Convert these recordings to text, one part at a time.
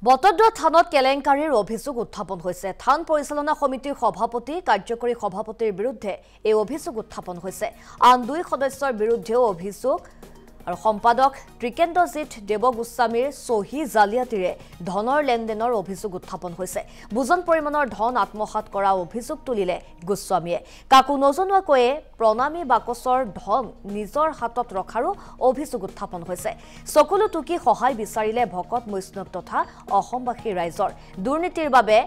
বটদ্ৰা থানত কেলেংকাৰীৰ অভিযোগ উত্থাপন হৈছে। থান পৰিচালনা সমিতিৰ সভাপতি কাৰ্যকৰী সভাপতিৰ বিৰুদ্ধে এই অভিযোগ উত্থাপন হৈছে। আন 2 সদস্যৰ বিৰুদ্ধেও অভিযোগ আৰু সম্পাদক ত্ৰিকেন্দ্ৰজিৎ দেৱগোস্বামীৰ সহি জালিয়াতিৰে ধনৰ লেনদেনৰ অভিযোগ উত্থাপন হৈছে। বুজন পৰিমাণৰ ধন আত্মসাত কৰা অভিযোগ তুলিলে গোস্বামীয়ে। কাকো নজনোৱাকৈয়ে প্ৰণামী বাকচৰ ধন নিজৰ হাতত ৰখাৰো অভিযোগ উত্থাপন হৈছে। সকলো টুকি সহায় বিচাৰিলে ভকত বৈষ্ণৱ তথা অসমবাসী ৰাইজৰ। দুৰ্নীতিৰ বাবে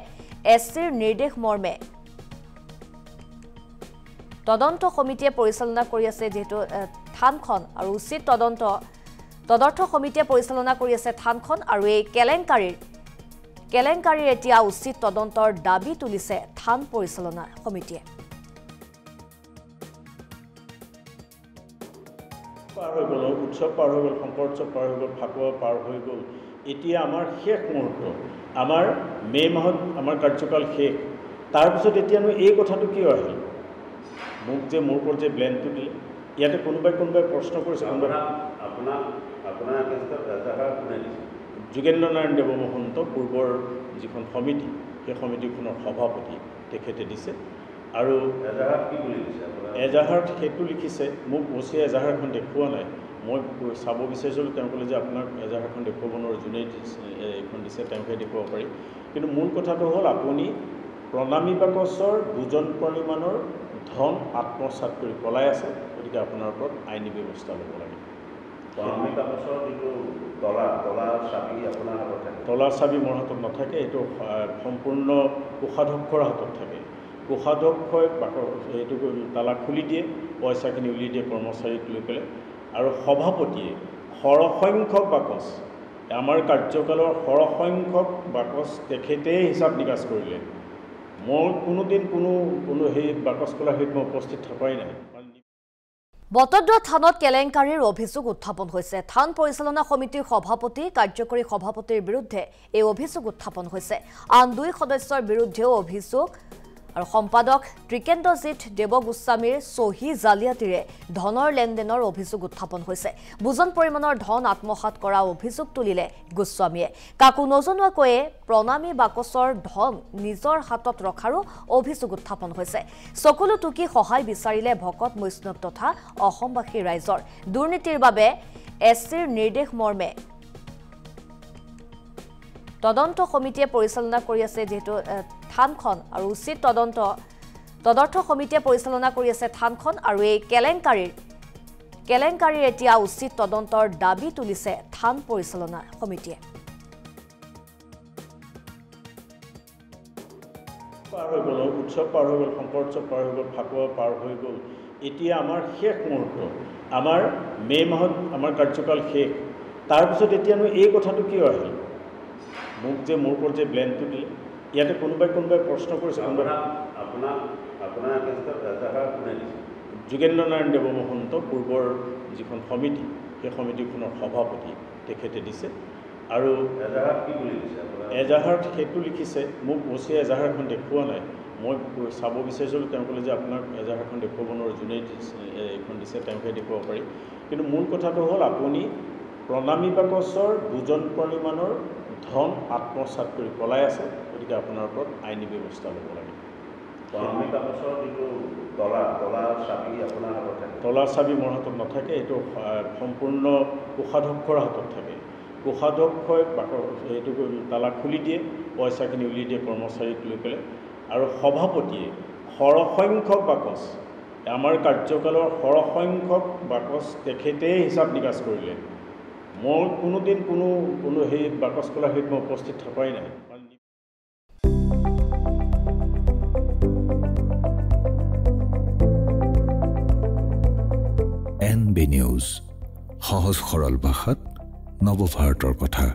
এছচিৰ নিৰ্দেশ মৰ্মে তদন্ত সমিতিয়ে পৰিচালনা কৰি আছে। যেহেতু থানখন আৰু উচিত তদন্ত সমিতিয়ে পৰিচালনা কৰি আছে থানখন আৰু এই কেলেংকাৰীৰ এতিয়া উচিত তদন্তৰ দাবী তুলিছে থান পৰিচালনা সমিতিয়ে। পাৰ হৈ গ'ল, উৎসৱ পাৰ হৈ গ'ল, শংকৰ উৎসৱ পাৰ হৈ গ'ল, ফাকুৱা পাৰ হৈ গ'ল। এতিয়া আমাৰ শেষ মুহূৰ্ত, আমাৰ মে' মাহত আমাৰ কাৰ্যকাল শেষ। তাৰপিছত এতিয়ানো এই কথাটো কিয় আহিল? মোক যে মোৰ ওপৰত যে ব্লেমটো দিলে, ইয়াতে কোনোবাই প্ৰশ্ন কৰিছে। যোগেন্দ্ৰ নাৰায়ণ দেৱ মহন্ত পূৰ্বৰ যিখন সমিতি, সেই সমিতিখনৰ সভাপতি তেখেতে দিছে। আৰু এজাহাৰত সেইটো লিখিছে। মোক অচিয়ে এজাহাৰখন দেখুওৱা নাই। মই চাব বিচাৰিছিলোঁ, তেওঁ ক'লে যে আপোনাক এজাহাৰখন দেখুৱাব নোৱাৰোঁ, যোনে এইখন দিছে তেওঁকে দেখুৱাব পাৰি। কিন্তু মূল কথাটো হ'ল, আপুনি প্ৰণামী বাকচৰ বুজন পৰিমাণৰ ধন আত্মসাত কৰি পলাই আছে। গতিকে আপোনাৰ ওপৰত আইনী ব্যৱস্থা ল'ব লাগে। তলাৰ চাবি মোৰ হাতত নাথাকে, এইটো সম্পূৰ্ণ কোষাধ্যক্ষৰ হাতত থাকে। কোষাধ্যক্ষই এইটো তালা খুলি দিয়ে, পইচাখিনি উলিয়াই দিয়ে কৰ্মচাৰীক লৈ পেলাই। আৰু সভাপতিয়ে সৰহসংখ্যক বাকচ, আমাৰ কাৰ্যকালৰ সৰহসংখ্যক বাকচ তেখেতেই হিচাপ নিকাচ কৰিলে। মই কোনোদিন কোনো সেই বাকচ খোলা হেৰিত মই উপস্থিত থকাই নাই। বটদ্ৰা থানত কেলেংকাৰীৰ অভিযোগ উত্থাপন হৈছে। থান পৰিচালনা সমিতিৰ সভাপতি কাৰ্যকৰী সভাপতিৰ বিৰুদ্ধে এই অভিযোগ উত্থাপন হৈছে। আন 2 সদস্যৰ বিৰুদ্ধেও অভিযোগ আৰু সম্পাদক ত্ৰিকেন্দ্ৰজিৎ দেৱগোস্বামীৰ সহি জালিয়াতিৰে ধনৰ লেনদেনৰ অভিযোগ উত্থাপন হৈছে। বুজন পৰিমাণৰ ধন আত্মসাত কৰা অভিযোগ তুলিলে গোস্বামীয়ে। কাকো নজনোৱাকৈয়ে প্ৰণামী বাকচৰ ধন নিজৰ হাতত ৰখাৰো অভিযোগ উত্থাপন হৈছে। সকলো টুকি সহায় বিচাৰিলে ভকত বৈষ্ণৱ তথা অসমবাসী ৰাইজৰ। দুৰ্নীতিৰ বাবে এছচিৰ নিৰ্দেশ মৰ্মে তদন্ত সমিতিয়ে পৰিচালনা কৰি আছে। যেহেতু থানখন আৰু উচিত তদন্ত সমিতিয়ে পৰিচালনা কৰি আছে থানখন আৰু এই কেলেংকাৰীৰ এতিয়া উচিত তদন্তৰ দাবী তুলিছে থান পৰিচালনা সমিতিয়ে। পাৰ হৈ গ'ল, উৎসৱ পাৰ হৈ গ'ল, শংকৰ উৎসৱ পাৰ হৈ গ'ল, ফাকুৱা পাৰ হৈ গ'ল। এতিয়া আমাৰ শেষ মুহূৰ্ত, আমাৰ মে' মাহত আমাৰ কাৰ্যকাল শেষ। তাৰপিছত এতিয়ানো এই কথাটো কিয় আহিল? মোক যে মোৰ ওপৰত যে ব্লেমটো দিলে, ইয়াতে কোনোবাই প্ৰশ্ন কৰিছে। যোগেন্দ্ৰ নাৰায়ণ দেৱ মহন্ত পূৰ্বৰ যিখন সমিতি, সেই সমিতিখনৰ সভাপতি তেখেতে দিছে। আৰু এজাহাৰত সেইটো লিখিছে। মোক অচিয়ে এজাহাৰখন দেখুওৱা নাই। মই চাব বিচাৰিছিলোঁ, তেওঁ ক'লে যে আপোনাক এজাহাৰখন দেখুৱাব নোৱাৰোঁ, যোনে এইখন দিছে তেওঁকে দেখুৱাব পাৰি। কিন্তু মূল কথাটো হ'ল, আপুনি প্ৰণামী বাকচৰ বুজন পৰিমাণৰ ধন আত্মসাত কৰি পলাই আছে। গতিকে আপোনাৰ ওপৰত আইনী ব্যৱস্থা ল'ব লাগে। তলাৰ চাবি মোৰ হাতত নাথাকে, এইটো সম্পূৰ্ণ কোষাধ্যক্ষৰ হাতত থাকে। কোষাধ্যক্ষই এইটো তালা খুলি দিয়ে, পইচাখিনি উলিয়াই দিয়ে কৰ্মচাৰীক লৈ পেলাই। আৰু সভাপতিয়ে সৰহসংখ্যক বাকচ, আমাৰ কাৰ্যকালৰ সৰহসংখ্যক বাকচ তেখেতেই হিচাপ নিকাচ কৰিলে। মই কোনোদিন কোনো সেই বাকচ খোলা হেৰিত মই উপস্থিত থকাই নাই। NB নিউজ, সহজ সৰল ভাষাত নৱভাৰতৰ কথা।